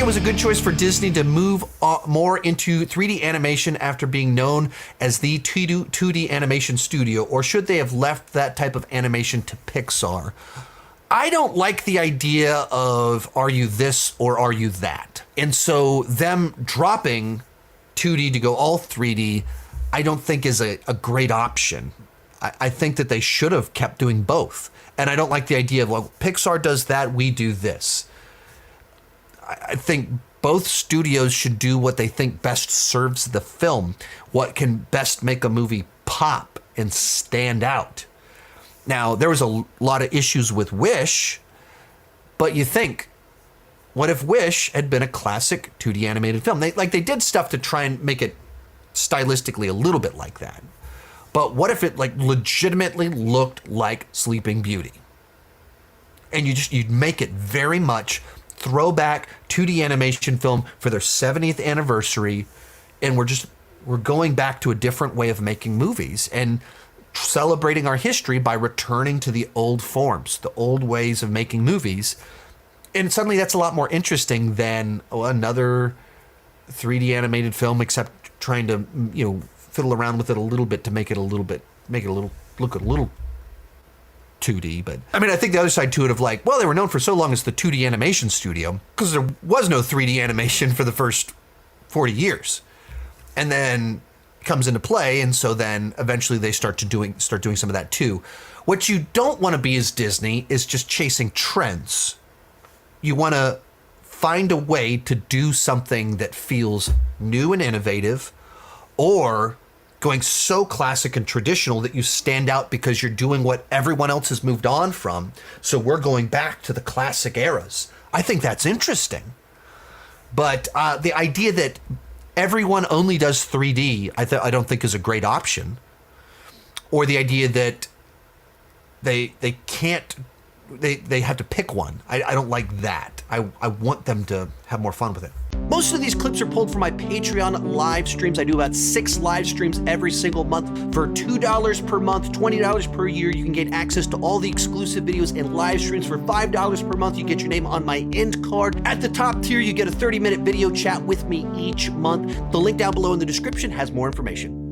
it was a good choice for Disney to move more into 3D animation after being known as the 2D animation studio, or should they have left that type of animation to Pixar? I don't like the idea of are you this or are you that? And so them dropping 2D to go all 3D, I don't think is a great option. I think that they should have kept doing both. And I don't like the idea of, well, Pixar does that, we do this. I think both studios should do what they think best serves the film, what can best make a movie pop and stand out. Now, there was a lot of issues with Wish, but you think, what if Wish had been a classic 2D animated film? They did stuff to try and make it stylistically a little bit like that. But what if it legitimately looked like Sleeping Beauty? And you'd make it very much throwback 2D animation film for their 70th anniversary, and we're going back to a different way of making movies and celebrating our history by returning to the old forms, the old ways of making movies. And suddenly that's a lot more interesting than another 3D animated film, except trying to, fiddle around with it a little bit to make it look a little 2D. But I mean, I think the other side to it of they were known for so long as the 2D animation studio because there was no 3D animation for the first 40 years. And then comes into play, and so then eventually they start doing some of that too. What you don't want to be as Disney is just chasing trends. You want to find a way to do something that feels new and innovative, or going so classic and traditional that you stand out because you're doing what everyone else has moved on from. So we're going back to the classic eras. I think that's interesting. But the idea that everyone only does 3D, I don't think is a great option. Or the idea that they have to pick one. I don't like that. I want them to have more fun with it. Most of these clips are pulled from my Patreon live streams. I do about 6 live streams every single month. For $2 per month, $20 per year, you can get access to all the exclusive videos and live streams. For $5 per month, you get your name on my end card. At the top tier, you get a 30-minute video chat with me each month. The link down below in the description has more information.